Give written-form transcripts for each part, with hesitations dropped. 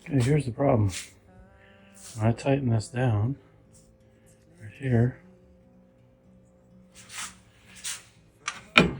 Okay, here's the problem. When I tighten this down, right here, and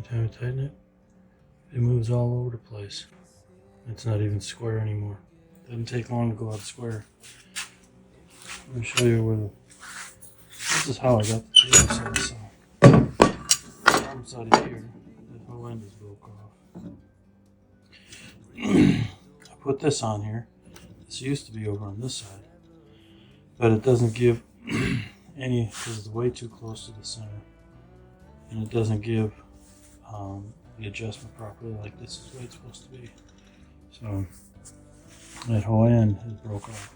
time to tighten it, it moves all over the place. It's not even square anymore. Doesn't take long to go out square. Let me show you where this is how I got the tail set. So, bottom side of here, that whole end is broke off. I put this on here. This used to be over on this side, but it doesn't give any, because it's way too close to the center, and it doesn't give the adjustment properly like this is the way it's supposed to be. So that whole end is broke off.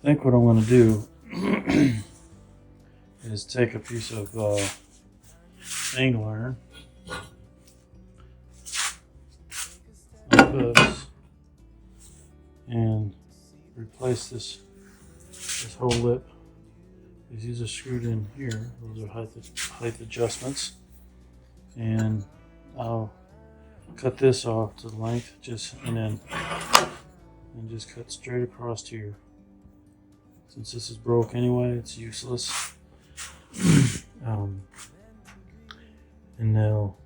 I think what I'm going to do is take a piece of angle iron like this and replace this whole lip. These are screwed in here. Those are height adjustments, and I'll cut this off to length, and just cut straight across here. Since this is broke anyway, it's useless. And they'll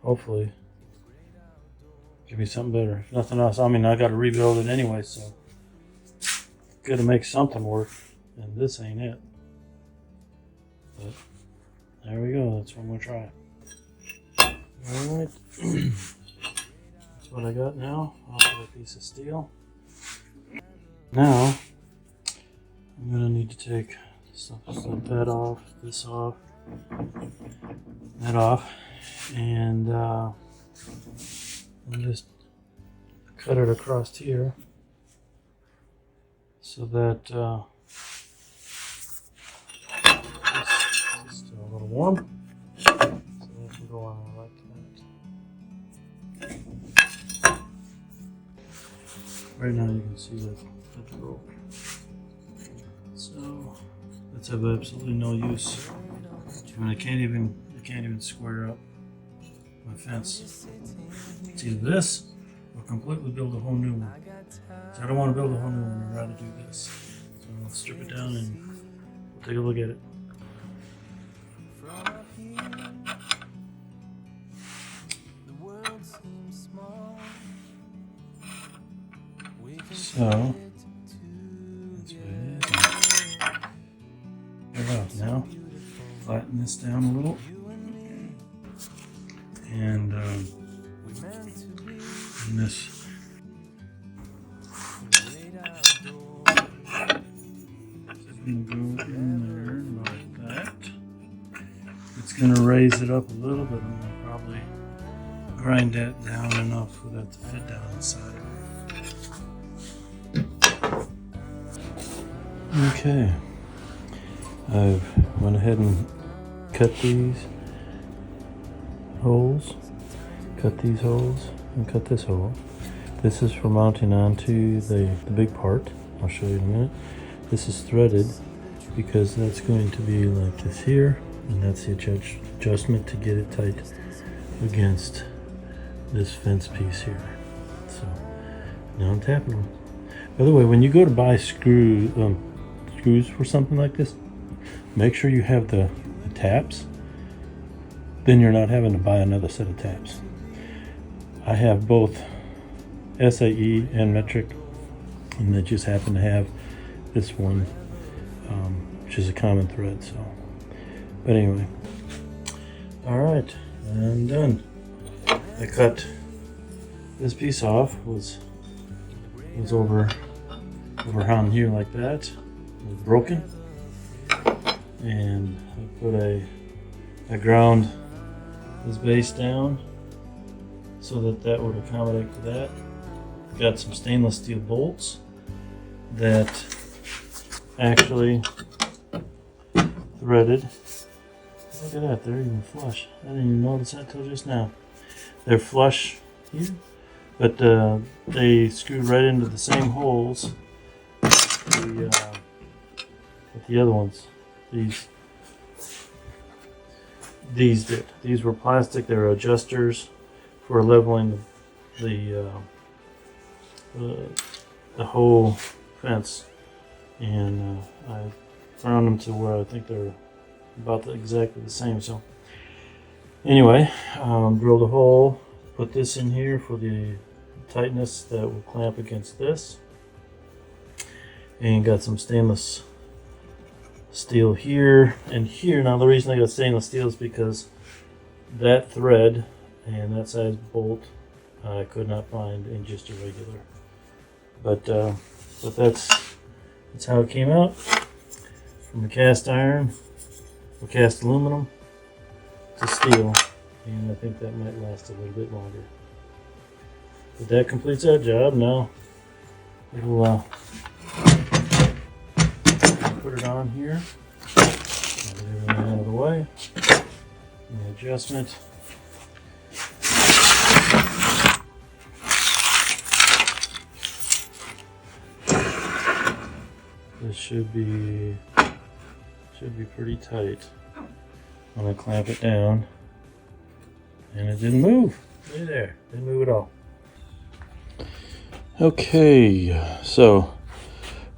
hopefully give me something better. If nothing else, I mean, I got to rebuild it anyway, so got to make something work, and this ain't it. But there we go. That's what I'm gonna try. All right, that's what I got now. Off of a piece of steel. Now I'm gonna need to take that off, this off, that off, and I'll just cut it across here so that it's still a little warm, so that can go on like that. Right now you can see that it's broke. So that's of absolutely no use. I mean, I can't even square up my fence. It's either this or completely build a whole new one. So I don't want to build a whole new one. I'd rather do this. So I'll strip it down and we'll take a look at it. So that's what it is. There we go. Now flatten this down a little, and this is going to go in there like that. It's going to raise it up a little bit. I'm going to probably grind that down enough for that to fit down inside. Okay, I've went ahead and cut these holes, and cut this hole. This is for mounting onto the big part. I'll show you in a minute. This is threaded because that's going to be like this here, and that's the adjustment to get it tight against this fence piece here. So now I'm tapping them. By the way, when you go to buy screws for something like this, make sure you have the taps. Then you're not having to buy another set of taps. I have both SAE and metric, and they just happen to have this one, which is a common thread. So, but anyway, all right, I'm done. I cut this piece off. Was over on here like that. It was broken, and I put I ground this base down so that would accommodate for that. Got some stainless steel bolts that actually threaded. Look at that, they're even flush. I didn't even notice that till just now. They're flush here, but they screwed right into the same holes with the other ones. These These did. These were plastic. They were adjusters for leveling the whole fence, and I found them to where I think they're about exactly the same. So anyway, drilled a hole, put this in here for the tightness that will clamp against this, and got some stainless steel here and here. Now the reason I got stainless steel is because that thread and that size bolt I could not find in just a regular, but that's how it came out, from the cast iron or cast aluminum to steel, and I think that might last a little bit longer. But that completes our job. Now we'll put it on here, get everything out of the way, and the adjustment. This should be pretty tight when I clamp it down, and it didn't move. Right there, didn't move at all. Okay, so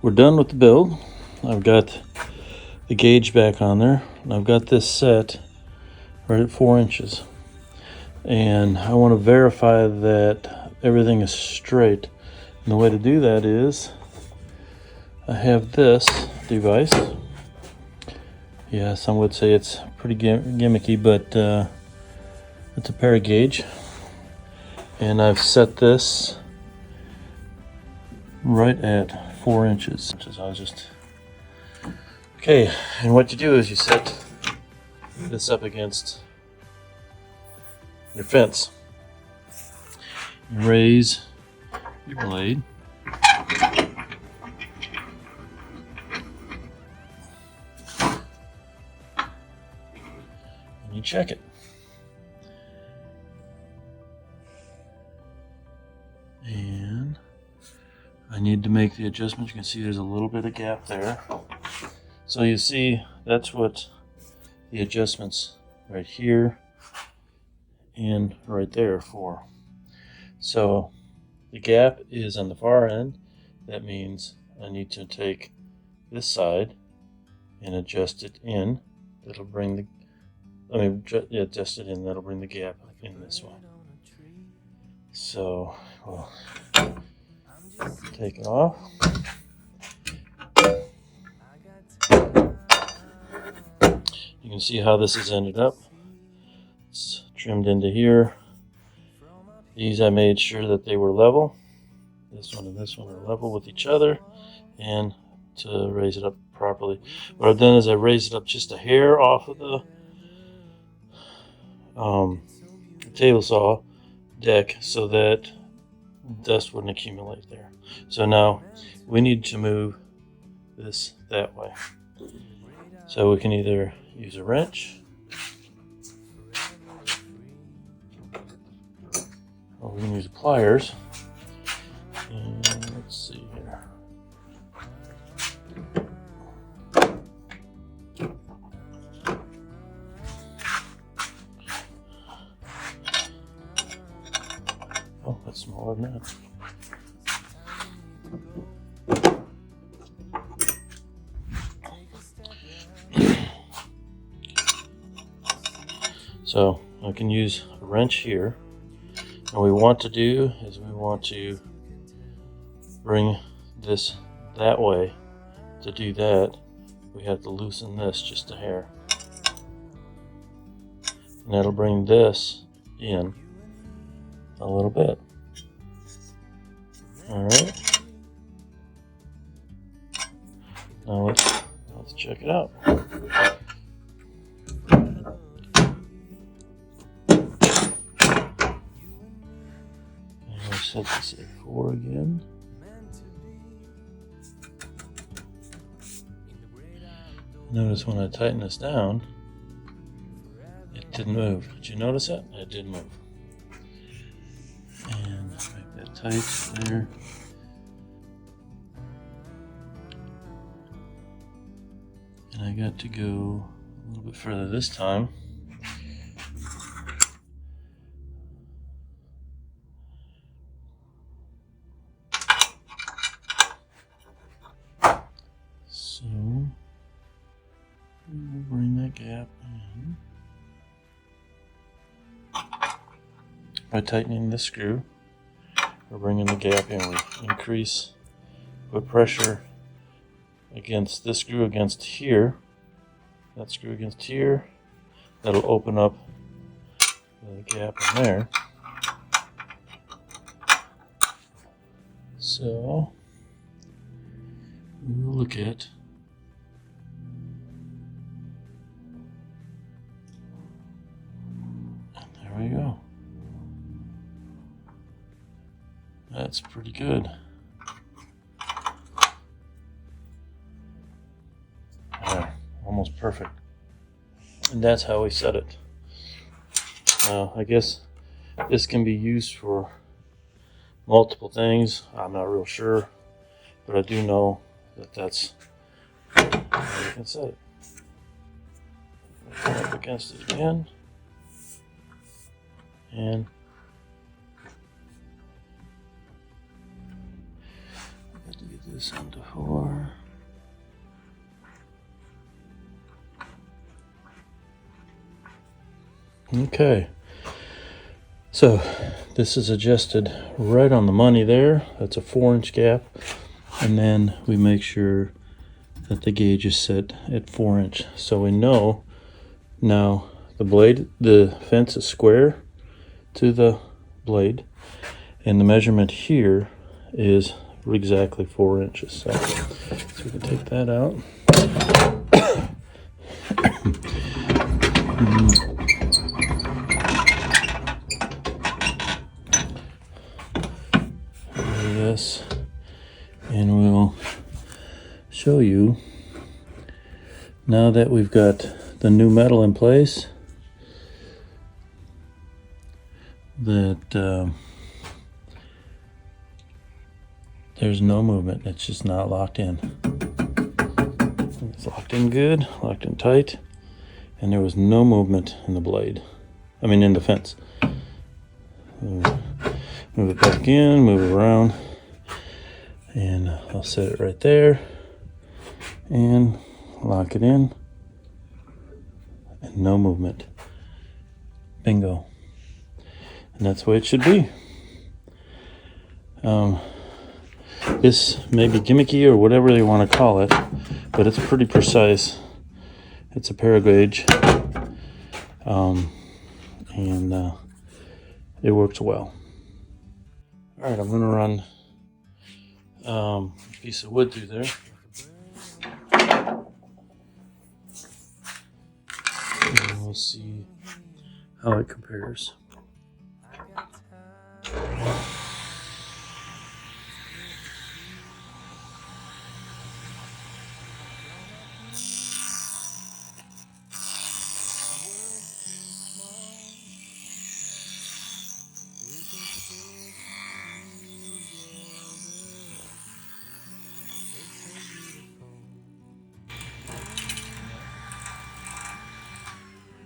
we're done with the build. I've got the gauge back on there, and I've got this set right at 4 inches, and I want to verify that everything is straight, and the way to do that is I have this device. Yeah, some would say it's pretty gimmicky, but it's a para gauge, and I've set this right at 4 inches. Okay, and what you do is you set this up against your fence. You raise your blade. And you check it. And I need to make the adjustments. You can see there's a little bit of gap there. So you see, that's what the adjustments right here and right there are for. So the gap is on the far end. That means I need to take this side and adjust it in. That'll bring adjust it in. That'll bring the gap in this way. So we'll take it off. You can see how this has ended up. It's trimmed into here. These I made sure that they were level. This one and this one are level with each other, and to raise it up properly. What I've done is I raised it up just a hair off of the table saw deck so that dust wouldn't accumulate there. So now we need to move this that way. So we can either use a wrench, or we can use pliers. And let's see here. Oh, that's smaller than that. So I can use a wrench here. And what we want to do is we want to bring this that way. To do that, we have to loosen this just a hair. And that'll bring this in a little bit. Alright. Now let's check it out. Set this at 4 again. Notice when I tighten this down, it didn't move. Did you notice that? It did move. And make that tight there. And I got to go a little bit further this time. by tightening this screw. We're bringing the gap in. We increase, put pressure against this screw against here, that screw against here. That'll open up the gap in there. So we'll look at there we go. That's pretty good. There, almost perfect. And that's how we set it. I guess this can be used for multiple things. I'm not real sure, but I do know that that's how you can set it. Put up against it again, and I got to get this onto 4. Okay, so this is adjusted right on the money there. That's a 4-inch gap, and then we make sure that the gauge is set at 4 inch, so we know now the fence is square to the blade, and the measurement here is exactly 4 inches. So we can take that out. This, and we'll show you now that we've got the new metal in place that there's no movement. It's just not locked in. It's locked in good, locked in tight, and there was no movement in the blade. I mean in the fence. Move it back in, move it around, and I'll set it right there and lock it in, and no movement. Bingo. And that's the way it should be. This may be gimmicky or whatever you want to call it, but it's pretty precise. It's a paragauge, and it works well. All right, I'm going to run a piece of wood through there. And we'll see how it compares.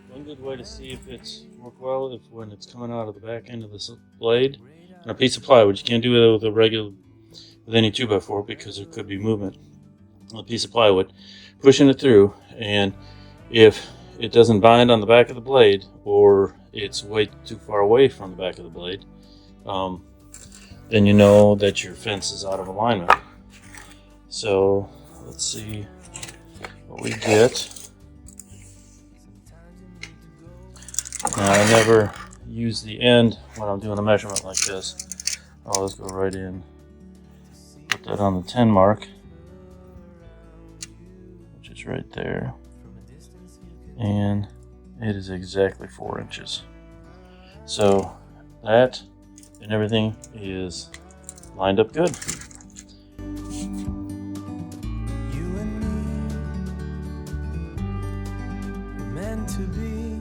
One good way to see if it's worked well is when it's coming out of the back end of this blade on a piece of plywood. You can't do it with with any 2x4 because there could be movement on a piece of plywood. Pushing it through, and if it doesn't bind on the back of the blade, or it's way too far away from the back of the blade, then you know that your fence is out of alignment. So let's see what we get. Now, I never use the end when I'm doing a measurement like this. I'll just go right in, put that on the 10 mark, which is right there, and it is exactly 4 inches. So that and everything is lined up good. You and me were meant to be.